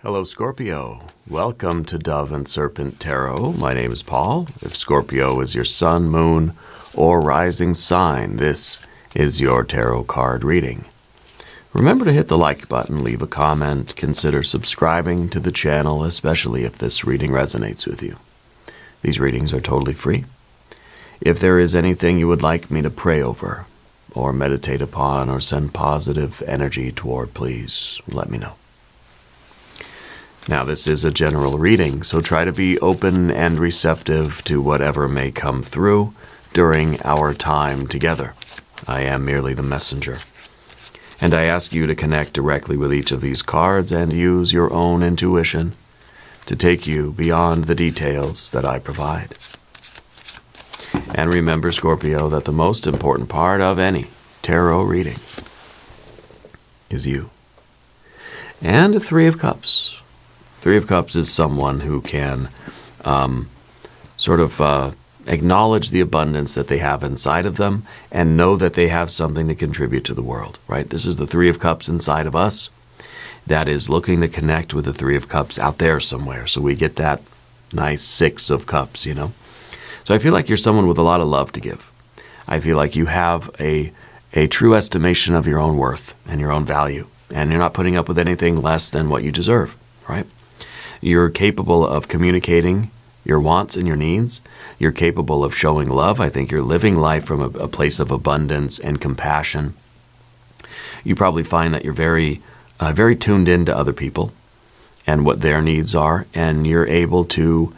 Hello, Scorpio. Welcome to Dove and Serpent Tarot. My name is Paul. If Scorpio is your sun, moon, or rising sign, this is your tarot card reading. Remember to hit the like button, leave a comment, consider subscribing to the channel, especially if this reading resonates with you. These readings are totally free. If there is anything you would like me to pray over, or meditate upon, or send positive energy toward, please let me know. Now, this is a general reading, so try to be open and receptive to whatever may come through during our time together. I am merely the messenger. And I ask you to connect directly with each of these cards and use your own intuition to take you beyond the details that I provide. And remember, Scorpio, that the most important part of any tarot reading is you. And a Three of Cups. Three of Cups is someone who can acknowledge the abundance that they have inside of them and know that they have something to contribute to the world, right? This is the Three of Cups inside of us that is looking to connect with the Three of Cups out there somewhere. So we get that nice Six of Cups, you know? So I feel like you're someone with a lot of love to give. I feel like you have a true estimation of your own worth and your own value, and you're not putting up with anything less than what you deserve, right? You're capable of communicating your wants and your needs. You're capable of showing love. I think you're living life from a place of abundance and compassion. You probably find that you're very tuned into other people and what their needs are, and you're able to,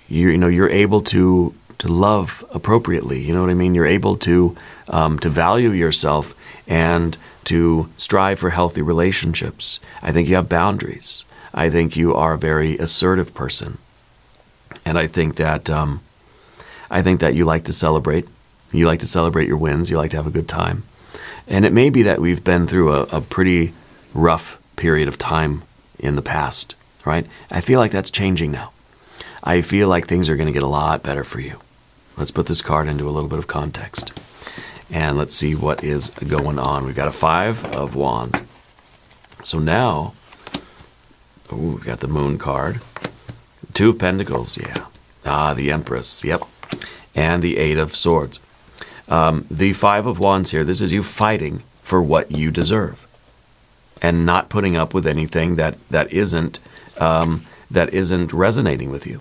you're able to love appropriately. You know what I mean? You're able to value yourself and to strive for healthy relationships. I think you have boundaries. I think you are a very assertive person, and I think that you like to celebrate. You like to celebrate your wins. You like to have a good time, and it may be that we've been through a pretty rough period of time in the past, right? I feel like that's changing now. I feel like things are going to get a lot better for you. Let's put this card into a little bit of context, and let's see what is going on. We've got a Five of Wands. So now, we've got the Moon card. Two of Pentacles, yeah. The Empress, yep. And the Eight of Swords. The Five of Wands here, this is you fighting for what you deserve and not putting up with anything that isn't resonating with you.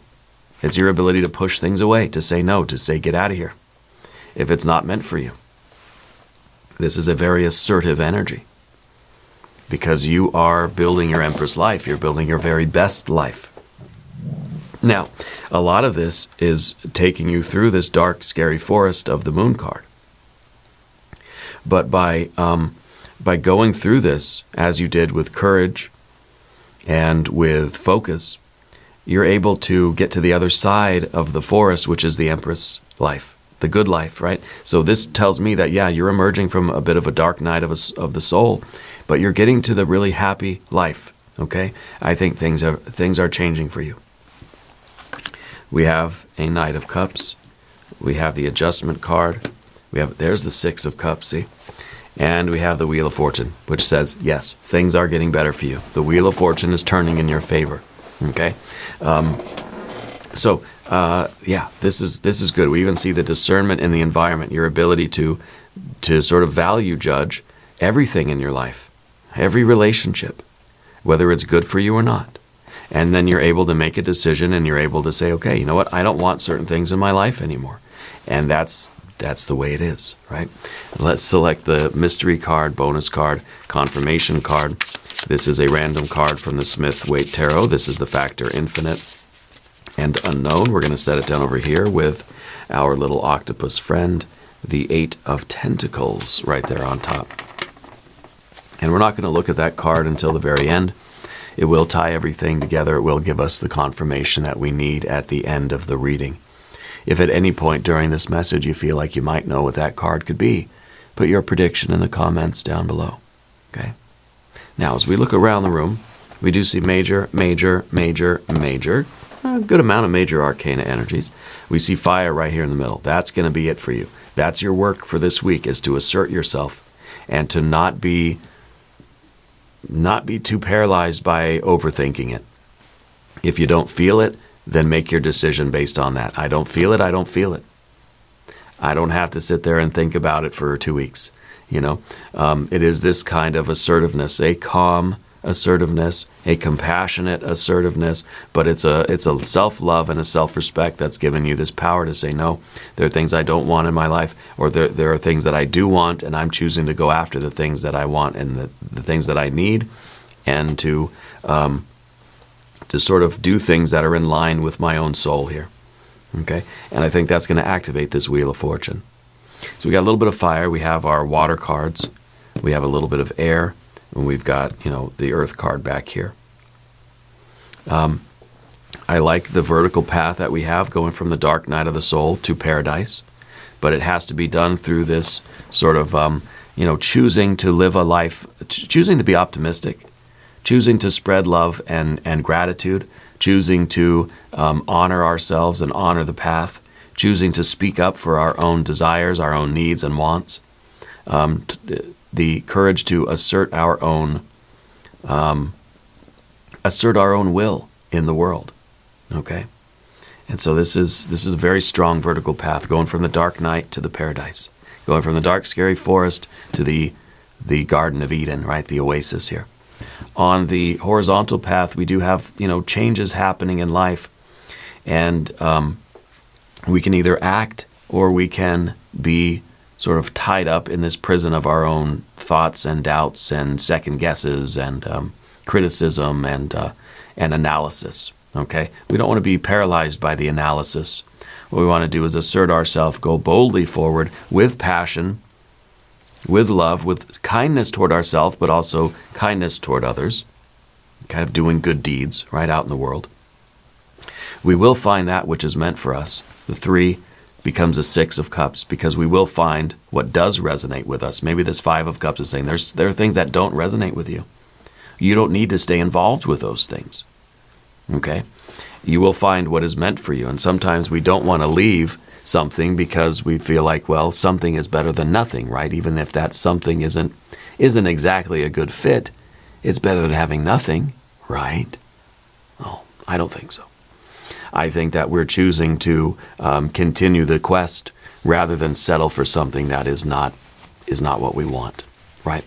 It's your ability to push things away, to say no, to say get out of here if it's not meant for you. This is a very assertive energy, because you are building your Empress life. You're building your very best life. Now, a lot of this is taking you through this dark, scary forest of the Moon card. But by going through this, as you did with courage and with focus, you're able to get to the other side of the forest, which is the Empress life, the good life, right? So this tells me that, yeah, you're emerging from a bit of a dark night of the soul, but you're getting to the really happy life, okay? I think things are changing for you. We have a Knight of Cups. We have the Adjustment card. There's the Six of Cups, see? And we have the Wheel of Fortune, which says, yes, things are getting better for you. The Wheel of Fortune is turning in your favor, okay? Yeah, this is good. We even see the discernment in the environment, your ability to sort of value judge everything in your life, every relationship, whether it's good for you or not. And then you're able to make a decision, and you're able to say, okay, you know what? I don't want certain things in my life anymore. And that's the way it is, right? Let's select the mystery card, bonus card, confirmation card. This is a random card from the Smith-Waite Tarot. This is the factor infinite and unknown. We're going to set it down over here with our little octopus friend, the Eight of Tentacles, right there on top. And we're not going to look at that card until the very end. It will tie everything together. It will give us the confirmation that we need at the end of the reading. If at any point during this message you feel like you might know what that card could be, put your prediction in the comments down below, okay? Now, as we look around the room, we do see major, major, major, major, a good amount of major arcana energies. We see fire right here in the middle. That's going to be it for you. That's your work for this week, is to assert yourself and to not be not be too paralyzed by overthinking it. If you don't feel it, then make your decision based on that. I don't feel it, I don't feel it. I don't have to sit there and think about it for 2 weeks. It is this kind of assertiveness, a calm assertiveness, a compassionate assertiveness, but it's a self-love and a self-respect that's given you this power to say, no, there are things I don't want in my life, or there are things that I do want, and I'm choosing to go after the things that I want and the things that I need, and to sort of do things that are in line with my own soul here. Okay? And I think that's going to activate this Wheel of Fortune. So we got a little bit of fire, we have our water cards, we have a little bit of air, and we've got, the earth card back here. I like the vertical path that we have going from the dark night of the soul to paradise, but it has to be done through this sort of, choosing to live a life, choosing to be optimistic, choosing to spread love and gratitude, choosing to honor ourselves and honor the path, choosing to speak up for our own desires, our own needs and wants, the courage to assert our own will in the world. Okay, and so this is a very strong vertical path, going from the dark night to the paradise, going from the dark, scary forest to the Garden of Eden, right? The oasis here. On the horizontal path, we do have changes happening in life, and we can either act or we can be sort of tied up in this prison of our own thoughts and doubts and second guesses and criticism and analysis. Okay, we don't want to be paralyzed by the analysis. What we want to do is assert ourselves, go boldly forward with passion, with love, with kindness toward ourselves, but also kindness toward others, kind of doing good deeds right out in the world. We will find that which is meant for us. The 3 becomes a 6 of Cups, because we will find what does resonate with us. Maybe this 5 of Cups is saying there are things that don't resonate with you. You don't need to stay involved with those things. Okay? You will find what is meant for you. And sometimes we don't want to leave something because we feel like, well, something is better than nothing, right? Even if that something isn't exactly a good fit, it's better than having nothing, right? Oh, I don't think so. I think that we're choosing to continue the quest rather than settle for something that is not what we want, right?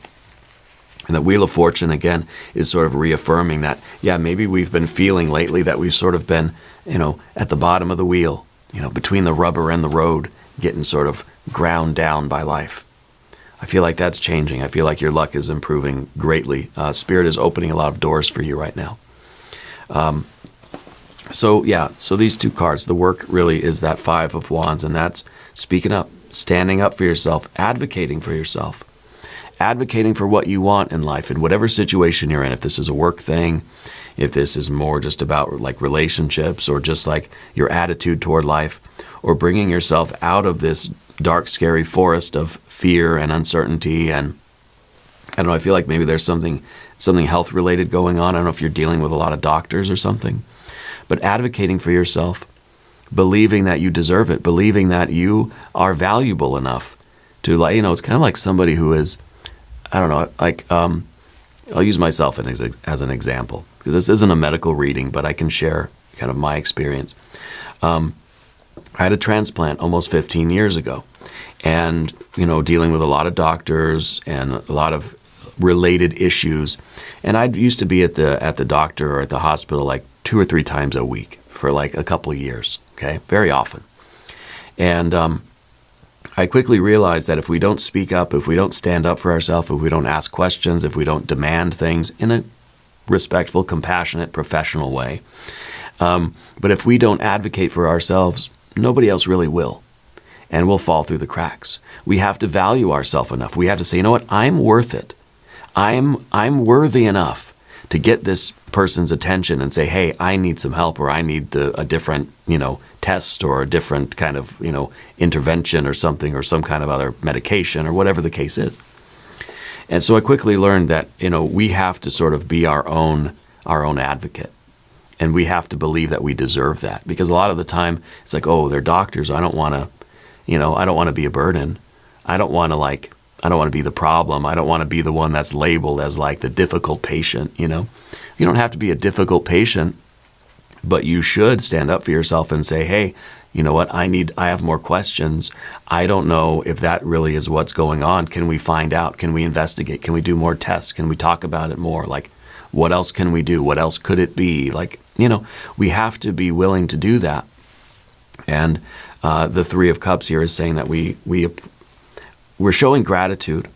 And the Wheel of Fortune, again, is sort of reaffirming that, yeah, maybe we've been feeling lately that we've sort of been, at the bottom of the wheel, between the rubber and the road, getting sort of ground down by life. I feel like that's changing. I feel like your luck is improving greatly. Spirit is opening a lot of doors for you right now. So these 2 cards, the work really is that 5 of Wands, and that's speaking up, standing up for yourself, advocating for yourself, advocating for what you want in life in whatever situation you're in. If this is a work thing, if this is more just about like relationships or just like your attitude toward life, or bringing yourself out of this dark, scary forest of fear and uncertainty. And I don't know, I feel like maybe there's something health related going on. I don't know if you're dealing with a lot of doctors or something. But advocating for yourself, believing that you deserve it, believing that you are valuable enough to, it's kind of like somebody who is, I don't know, like, I'll use myself as an example, because this isn't a medical reading, but I can share kind of my experience. I had a transplant almost 15 years ago, and, dealing with a lot of doctors and a lot of related issues. And I used to be at the doctor or at the hospital like 2 or 3 times a week for like a couple of years, okay? Very often. And I quickly realized that if we don't speak up, if we don't stand up for ourselves, if we don't ask questions, if we don't demand things in a respectful, compassionate, professional way, but if we don't advocate for ourselves, nobody else really will. And we'll fall through the cracks. We have to value ourselves enough. We have to say, you know what, I'm worth it. I'm worthy enough to get this person's attention and say, hey, I need some help, or I need a different, test, or a different kind of, intervention or something, or some kind of other medication, or whatever the case is. And so I quickly learned that, we have to sort of be our own advocate. And we have to believe that we deserve that. Because a lot of the time, it's like, oh, they're doctors. I don't want to, I don't want to be a burden. I don't want to I don't want to be the problem. I don't want to be the one that's labeled as like the difficult patient, you know. You don't have to be a difficult patient, but you should stand up for yourself and say, hey, you know what, I have more questions. I don't know if that really is what's going on. Can we find out? Can we investigate? Can we do more tests? Can we talk about it more? Like, what else can we do? What else could it be? Like, you know, we have to be willing to do that. And the Three of Cups here is saying that we're showing gratitude,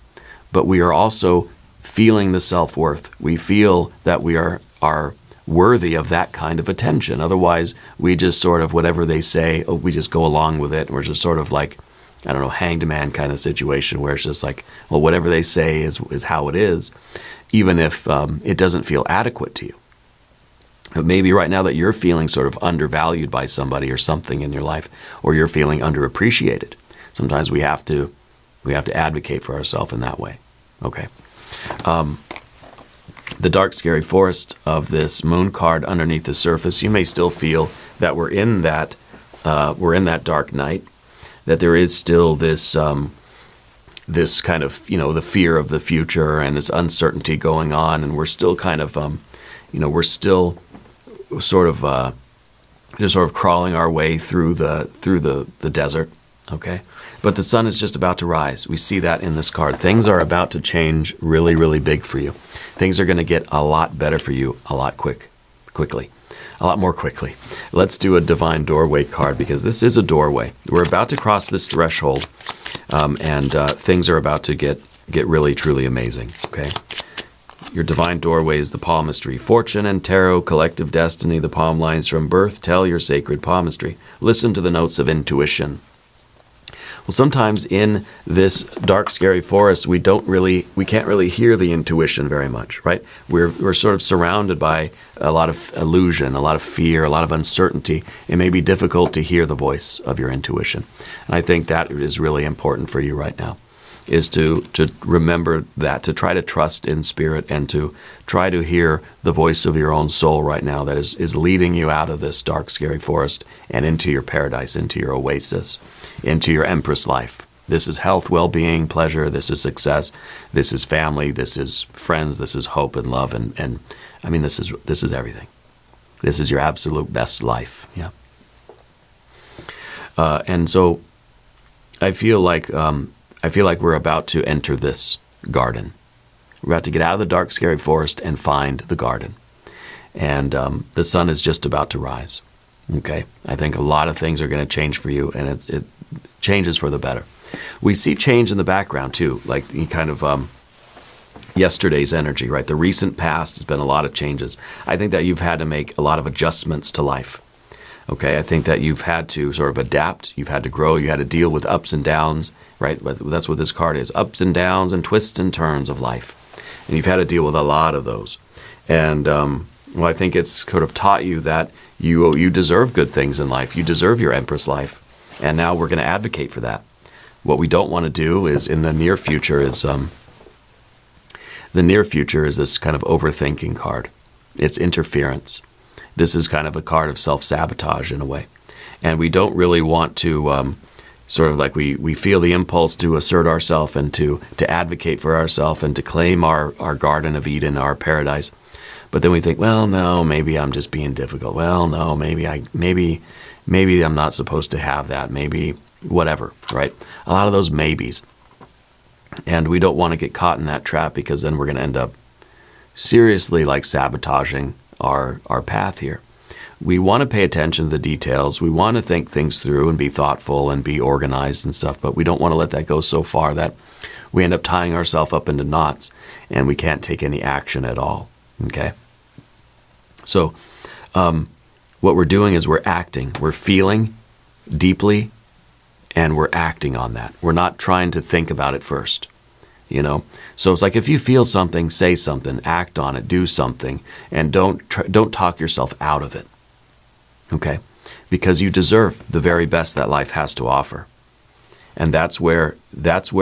but we are also feeling the self-worth. We feel that we are worthy of that kind of attention. Otherwise, we just sort of, whatever they say, we just go along with it. And we're just sort of like, I don't know, hanged man kind of situation where it's just like, well, whatever they say is how it is, even if it doesn't feel adequate to you. But maybe right now that you're feeling sort of undervalued by somebody or something in your life, or you're feeling underappreciated. Sometimes we have to advocate for ourselves in that way. Okay. The dark, scary forest of this moon card underneath the surface, you may still feel that we're in that dark night, that there is still this this kind of, you know, the fear of the future and this uncertainty going on, and we're still kind of, you know, we're still sort of just sort of crawling our way through the desert. Okay. But the sun is just about to rise. We see that in this card. Things are about to change really, really big for you. Things are going to get a lot better for you a lot more quickly. Let's do a divine doorway card, because this is a doorway. We're about to cross this threshold, and things are about to get really, truly amazing. Okay. Your divine doorway is the palmistry. Fortune and tarot, collective destiny, the palm lines from birth tell your sacred palmistry. Listen to the notes of intuition. Well, sometimes in this dark, scary forest, we can't really hear the intuition very much, right? We're sort of surrounded by a lot of illusion, a lot of fear, a lot of uncertainty. It may be difficult to hear the voice of your intuition. And I think that is really important for you right now, is to remember that, to try to trust in spirit and to try to hear the voice of your own soul right now that is leading you out of this dark, scary forest and into your paradise, into your oasis, into your empress life. This is health, well-being, pleasure. This is success. This is family. This is friends. This is hope and love. And I mean, this is everything. This is your absolute best life. Yeah. And so I feel like we're about to enter this garden. We're about to get out of the dark, scary forest and find the garden. And the sun is just about to rise. Okay? I think a lot of things are going to change for you, and it changes for the better. We see change in the background, too, like kind of yesterday's energy, right? The recent past has been a lot of changes. I think that you've had to make a lot of adjustments to life. Okay, I think that you've had to sort of adapt, you've had to grow, you had to deal with ups and downs, right? That's what this card is, ups and downs and twists and turns of life. And you've had to deal with a lot of those. And well, I think it's sort of taught you that you deserve good things in life. You deserve your empress life. And now we're going to advocate for that. What we don't want to do is in the near future is this kind of overthinking card. It's interference. This is kind of a card of self-sabotage in a way. And we don't really want to sort of like we feel the impulse to assert ourselves and to advocate for ourselves and to claim our Garden of Eden, our paradise. But then we think, well, no, maybe I'm just being difficult. Well, no, maybe I'm not supposed to have that. Maybe whatever, right? A lot of those maybes. And we don't want to get caught in that trap, because then we're going to end up seriously like sabotaging our path here. We want to pay attention to the details. We want to think things through and be thoughtful and be organized and stuff, but we don't want to let that go so far that we end up tying ourselves up into knots and we can't take any action at all. Okay? So what we're doing is we're acting. We're feeling deeply and we're acting on that. We're not trying to think about it first. You know, so it's like if you feel something, say something, act on it, do something, and don't talk yourself out of it. Okay, because you deserve the very best that life has to offer, and that's where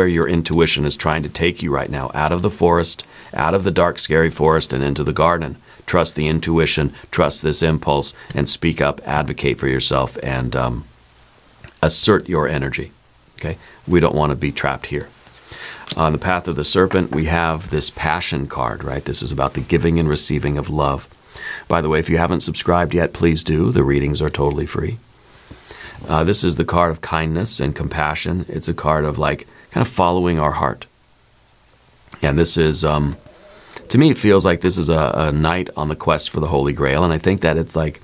your intuition is trying to take you right now, out of the forest, out of the dark, scary forest, and into the garden. Trust the intuition, trust this impulse, and speak up, advocate for yourself, and assert your energy. Okay, we don't want to be trapped here. On the path of the serpent, we have this passion card, right? This is about the giving and receiving of love. By the way, if you haven't subscribed yet, please do. The readings are totally free. This is the card of kindness and compassion. It's a card of like kind of following our heart. And this is, to me, it feels like this is a knight on the quest for the Holy Grail. And I think that it's like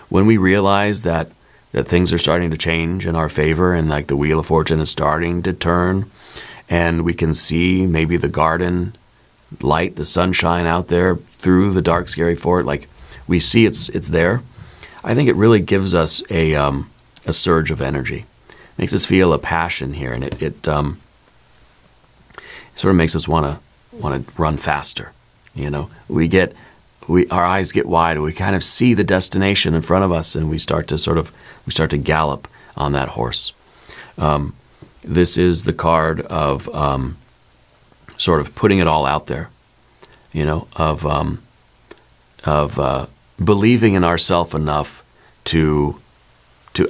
when we realize that things are starting to change in our favor and like the Wheel of Fortune is starting to turn, and we can see maybe the garden light, the sunshine out there through the dark, scary fort, like we see it's there. I think it really gives us a surge of energy. Makes us feel a passion here, and it sort of makes us want to run faster. You know, our eyes get wide, and we kind of see the destination in front of us, and we start to gallop on that horse. This is the card of sort of putting it all out there, you know, of believing in ourselves enough to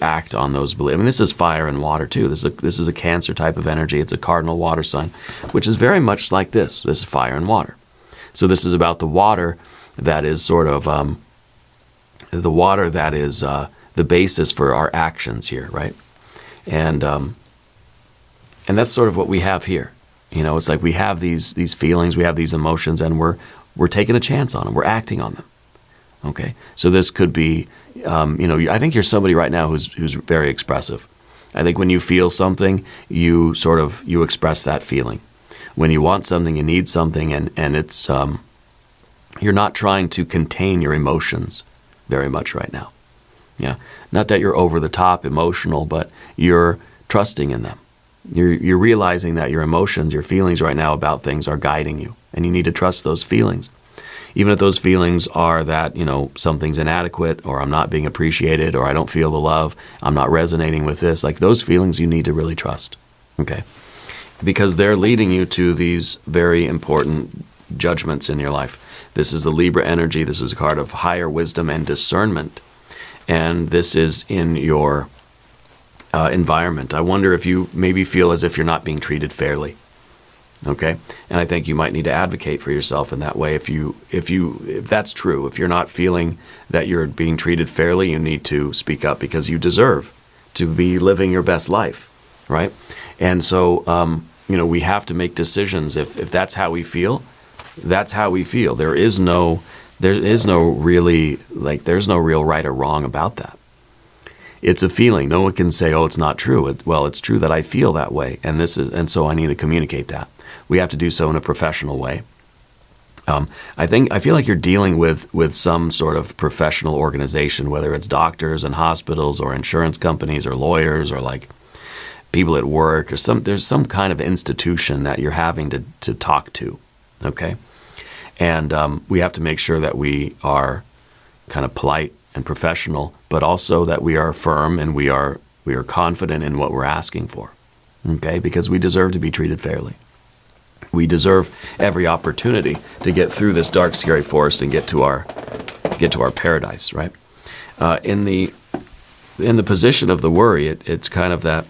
act on those beliefs. I mean, this is fire and water too. This is a Cancer type of energy. It's a cardinal water sign, which is very much like this. This is fire and water. So this is about the water that is sort of the water that is the basis for our actions here, right? And that's sort of what we have here. You know, it's like we have these feelings, we have these emotions, and we're taking a chance on them. We're acting on them. Okay, so this could be, you know, I think you're somebody right now who's very expressive. I think when you feel something, you express that feeling. When you want something, you need something, and it's you're not trying to contain your emotions very much right now. Yeah, not that you're over the top emotional, but you're trusting in them. You're realizing that your emotions, your feelings right now about things are guiding you, and you need to trust those feelings. Even if those feelings are that, you know, something's inadequate, or I'm not being appreciated, or I don't feel the love, I'm not resonating with this, like those feelings you need to really trust, okay? Because they're leading you to these very important judgments in your life. This is the Libra energy. This is a card of higher wisdom and discernment. And this is in your environment. I wonder if you maybe feel as if you're not being treated fairly. Okay, and I think you might need to advocate for yourself in that way. If that's true, if you're not feeling that you're being treated fairly, you need to speak up, because you deserve to be living your best life, right? And so, you know, we have to make decisions. If that's how we feel, that's how we feel. There is no real right or wrong about that. It's a feeling. No one can say, "Oh, it's not true." Well, it's true that I feel that way, and so I need to communicate that. We have to do so in a professional way. I feel like you're dealing with some sort of professional organization, whether it's doctors and hospitals or insurance companies or lawyers or like people at work, or there's some kind of institution that you're having to talk to, okay? And we have to make sure that we are kind of polite and professional, but also that we are firm and we are confident in what we're asking for, okay? Because we deserve to be treated fairly. We deserve every opportunity to get through this dark, scary forest and get to our paradise, right? In the position of the worry, it's kind of that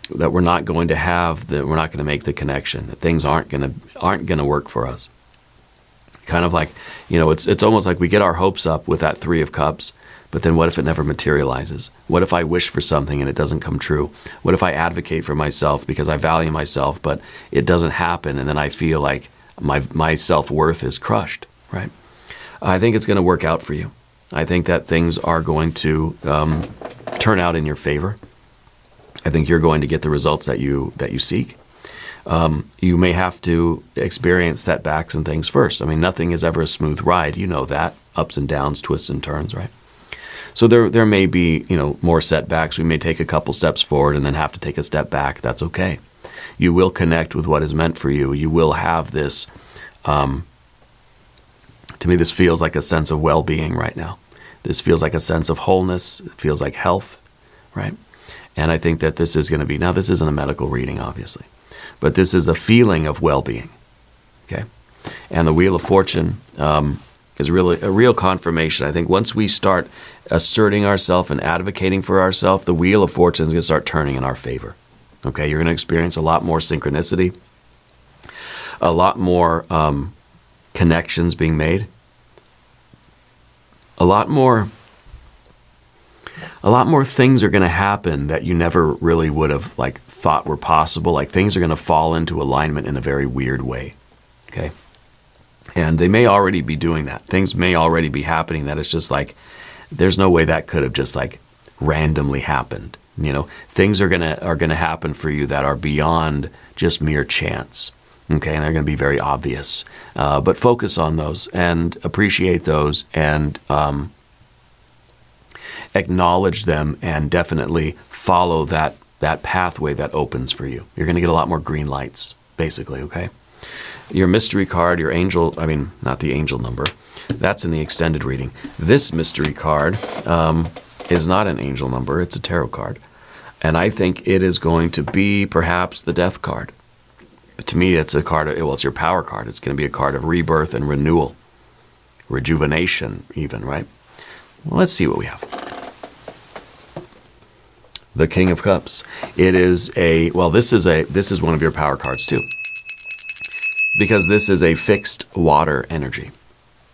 we're not going to make the connection, that things aren't going to work for us. Kind of like, you know, it's almost like we get our hopes up with that Three of Cups, but then what if it never materializes? What if I wish for something and it doesn't come true? What if I advocate for myself because I value myself, but it doesn't happen, and then I feel like my self-worth is crushed, right? I think it's going to work out for you. I think that things are going to turn out in your favor. I think you're going to get the results that you seek. You may have to experience setbacks and things first. I mean, nothing is ever a smooth ride. You know that. Ups and downs, twists and turns, right? So there may be, you know, more setbacks. We may take a couple steps forward and then have to take a step back. That's okay. You will connect with what is meant for you. You will have this, to me, this feels like a sense of well-being right now. This feels like a sense of wholeness. It feels like health, right? And I think that this is going to be, now this isn't a medical reading, obviously, but this is a feeling of well-being, okay? And the Wheel of Fortune is really a real confirmation. I think once we start asserting ourselves and advocating for ourselves, the Wheel of Fortune is going to start turning in our favor, okay? You're going to experience a lot more synchronicity. a lot more connections being made, a lot more things are going to happen that you never really would have like thought were possible. Like things are going to fall into alignment in a very weird way. Okay. And they may already be doing that. Things may already be happening that it's just like, there's no way that could have just like randomly happened. You know, things are gonna happen for you that are beyond just mere chance. Okay, and they're gonna be very obvious. But focus on those and appreciate those and acknowledge them and definitely follow that pathway that opens for you. You're gonna get a lot more green lights, basically. Okay. Your mystery card, your angel, I mean, not the angel number, that's in the extended reading. This mystery card is not an angel number, it's a tarot card. And I think it is going to be perhaps the death card. But to me, it's a card, well, it's your power card. It's going to be a card of rebirth and renewal, rejuvenation even, right? Well, let's see what we have. The King of Cups. It is a, well, this is one of your power cards too. Because this is a fixed water energy,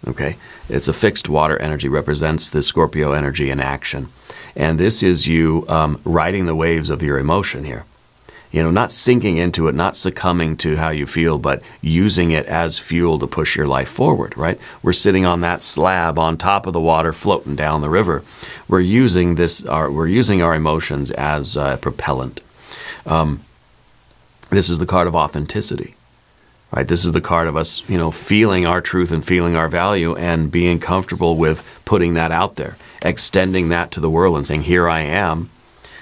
okay? It's a fixed water energy, represents the Scorpio energy in action. And this is you riding the waves of your emotion here. You know, not sinking into it, not succumbing to how you feel, but using it as fuel to push your life forward, right? We're sitting on that slab on top of the water, floating down the river. We're using our emotions as propellant. This is the card of authenticity. Right, this is the card of us, you know, feeling our truth and feeling our value and being comfortable with putting that out there, extending that to the world and saying, here I am,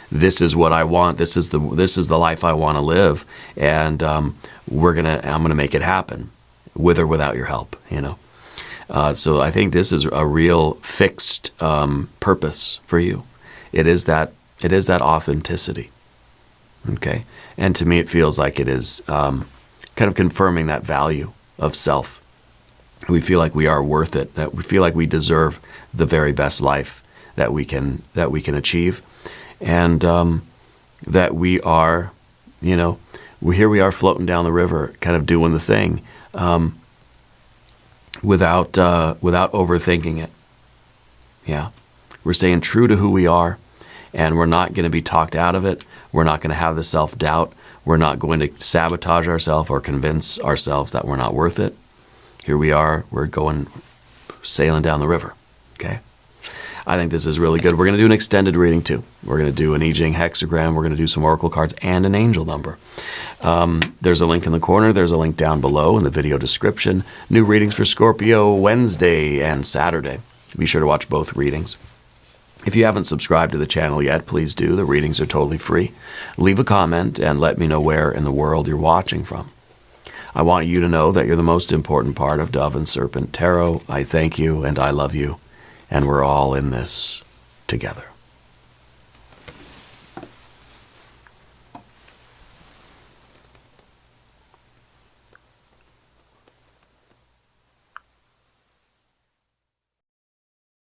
this is what I want, this is the life I want to live, and I'm gonna make it happen, with or without your help, you know. So I think this is a real fixed purpose for you. It is that authenticity, okay, and to me it feels like it is. Kind of confirming that value of self. We feel like we are worth it, that we feel like we deserve the very best life that we can achieve, and that we are, you know, here we are floating down the river, kind of doing the thing, without overthinking it. Yeah, we're staying true to who we are, and we're not going to be talked out of it. We're not going to have the self-doubt. We're not going to sabotage ourselves or convince ourselves that we're not worth it. Here we are, we're going sailing down the river, okay? I think this is really good. We're going to do an extended reading too. We're going to do an I Ching hexagram. We're going to do some oracle cards and an angel number. There's a link in the corner. There's a link down below in the video description. New readings for Scorpio Wednesday and Saturday. Be sure to watch both readings. If you haven't subscribed to the channel yet, please do. The readings are totally free. Leave a comment and let me know where in the world you're watching from. I want you to know that you're the most important part of Dove and Serpent Tarot. I thank you and I love you, and we're all in this together.